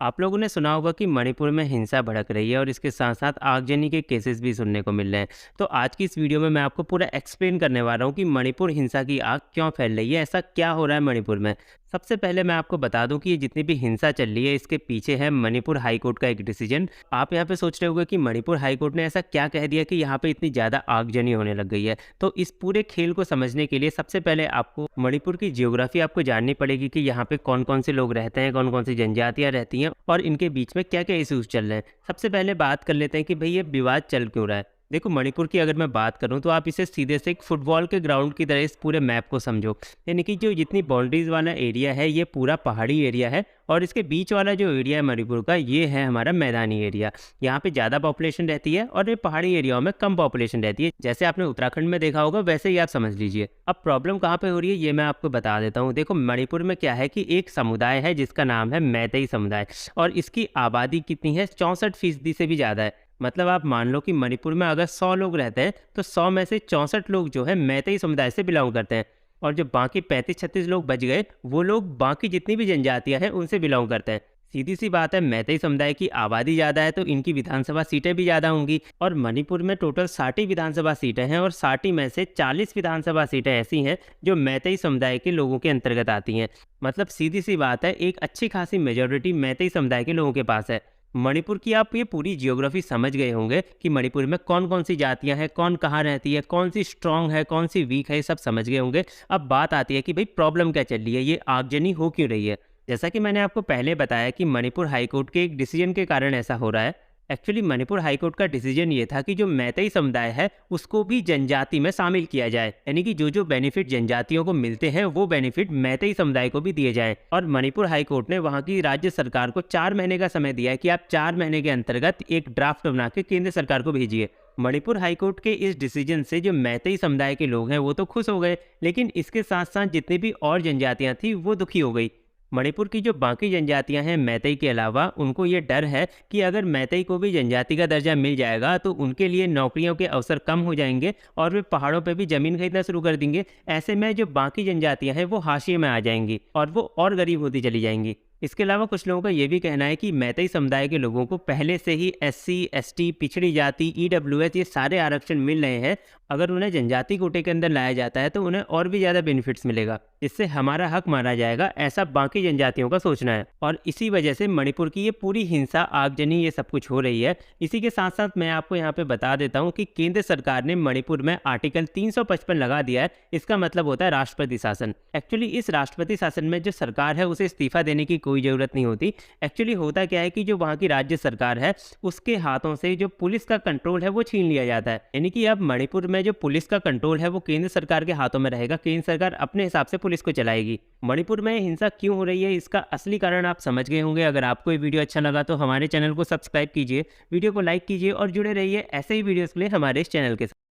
आप लोगों ने सुना होगा कि मणिपुर में हिंसा भड़क रही है और इसके साथ साथ आगजनी के केसेस भी सुनने को मिल रहे हैं। तो आज की इस वीडियो में मैं आपको पूरा एक्सप्लेन करने वाला हूँ कि मणिपुर हिंसा की आग क्यों फैल रही है, ऐसा क्या हो रहा है मणिपुर में। सबसे पहले मैं आपको बता दूं कि ये जितनी भी हिंसा चल रही है इसके पीछे है मणिपुर हाई कोर्ट का एक डिसीजन। आप यहाँ पे सोच रहे होंगे कि मणिपुर हाई कोर्ट ने ऐसा क्या कह दिया कि यहाँ पे इतनी ज़्यादा आगजनी होने लग गई है। तो इस पूरे खेल को समझने के लिए सबसे पहले आपको मणिपुर की जियोग्राफी आपको जाननी पड़ेगी कि यहाँ पे कौन कौन से लोग रहते हैं, कौन कौन सी जनजातियाँ रहती हैं और इनके बीच में क्या क्या इशूज़ चल रहे हैं। सबसे पहले बात कर लेते हैं कि भाई ये विवाद चल क्यों रहा है। देखो, मणिपुर की अगर मैं बात करूं तो आप इसे सीधे से एक फुटबॉल के ग्राउंड की तरह इस पूरे मैप को समझो। यानी कि जो जितनी बाउंड्रीज वाला एरिया है ये पूरा पहाड़ी एरिया है और इसके बीच वाला जो एरिया है मणिपुर का ये है हमारा मैदानी एरिया। यहाँ पे ज़्यादा पॉपुलेशन रहती है और ये पहाड़ी एरियाओं में कम पॉपुलेशन रहती है। जैसे आपने उत्तराखंड में देखा होगा वैसे ही आप समझ लीजिए। अब प्रॉब्लम कहाँ पे हो रही है ये मैं आपको बता देता हूँ। देखो, मणिपुर में क्या है कि एक समुदाय है जिसका नाम है मैतेई समुदाय और इसकी आबादी कितनी है, 64% से भी ज़्यादा है। मतलब आप मान लो कि मणिपुर में अगर 100 लोग रहते हैं तो 100 में से 64 लोग जो है मैतेई समुदाय से बिलोंग करते हैं और जो बाकी 35-36 लोग बच गए वो लोग बाकी जितनी भी जनजातियां हैं उनसे बिलोंग करते हैं। सीधी सी बात है, मैतेई समुदाय की आबादी ज़्यादा है तो इनकी विधानसभा सीटें भी ज़्यादा होंगी और मणिपुर में टोटल 60 विधानसभा सीटें हैं और 60 में से 40 विधानसभा सीटें ऐसी हैं जो मैतेई समुदाय के लोगों के अंतर्गत आती हैं। मतलब सीधी सी बात है, एक अच्छी खासी मेजोरिटी मैतेई समुदाय के लोगों के पास है। मणिपुर की आप ये पूरी जियोग्राफी समझ गए होंगे कि मणिपुर में कौन कौन सी जातियां हैं, कौन कहाँ रहती है, कौन सी स्ट्रांग है, कौन सी वीक है, सब समझ गए होंगे। अब बात आती है कि भाई प्रॉब्लम क्या चल रही है, ये आगजनी हो क्यों रही है। जैसा कि मैंने आपको पहले बताया कि मणिपुर हाईकोर्ट के एक डिसीजन के कारण ऐसा हो रहा है। एक्चुअली मणिपुर हाईकोर्ट का डिसीजन ये था कि जो मैतेई समुदाय है उसको भी जनजाति में शामिल किया जाए, यानी कि जो जो बेनिफिट जनजातियों को मिलते हैं वो बेनिफिट मैतेई समुदाय को भी दिए जाएं। और मणिपुर हाईकोर्ट ने वहां की राज्य सरकार को 4 महीने का समय दिया है कि आप 4 महीने के अंतर्गत एक ड्राफ्ट बना के केंद्र सरकार को भेजिए। मणिपुर हाईकोर्ट के इस डिसीजन से जो मैतेई समुदाय के लोग हैं वो तो खुश हो गए, लेकिन इसके साथ साथ जितनी भी और जनजातियां थी वो दुखी हो गई। मणिपुर की जो बाकी जनजातियां हैं मैतेई के अलावा, उनको ये डर है कि अगर मैतेई को भी जनजाति का दर्जा मिल जाएगा तो उनके लिए नौकरियों के अवसर कम हो जाएंगे और वे पहाड़ों पे भी जमीन खरीदना शुरू कर देंगे। ऐसे में जो बाकी जनजातियां हैं वो हाशिए में आ जाएंगी और वो और गरीब होती चली जाएंगी। इसके अलावा कुछ लोगों का ये भी कहना है कि मैतेई समुदाय के लोगों को पहले से ही SC ST पिछड़ी जाति EWS ये सारे आरक्षण मिल रहे हैं। अगर उन्हें जनजाति कोटे के अंदर लाया जाता है तो उन्हें और भी ज़्यादा बेनिफिट्स मिलेगा, इससे हमारा हक मारा जाएगा, ऐसा बाकी जनजातियों का सोचना है। और इसी वजह से मणिपुर की ये पूरी हिंसा, आगजनी, ये सब कुछ हो रही है। इसी के साथ साथ मैं आपको यहाँ पे बता देता हूँ कि केंद्र सरकार ने मणिपुर में आर्टिकल 355 लगा दिया है। इसका मतलब होता है राष्ट्रपति शासन। एक्चुअली इस राष्ट्रपति शासन में जो सरकार है उसे इस्तीफा देने की कोई ज़रूरत नहीं होती। एक्चुअली होता क्या है कि जो वहाँ की राज्य सरकार है उसके हाथों से जो पुलिस का कंट्रोल है वो छीन लिया जाता है। यानी कि अब मणिपुर में जो पुलिस का कंट्रोल है वो केंद्र सरकार के हाथों में रहेगा। केंद्र सरकार अपने हिसाब से पुलिस को चलाएगी। मणिपुर में हिंसा क्यों हो रही है इसका असली कारण आप समझ गए होंगे। अगर आपको ये वीडियो अच्छा लगा तो हमारे चैनल को सब्सक्राइब कीजिए, वीडियो को लाइक कीजिए और जुड़े रहिए ऐसे ही वीडियोस के लिए हमारे इस चैनल के साथ।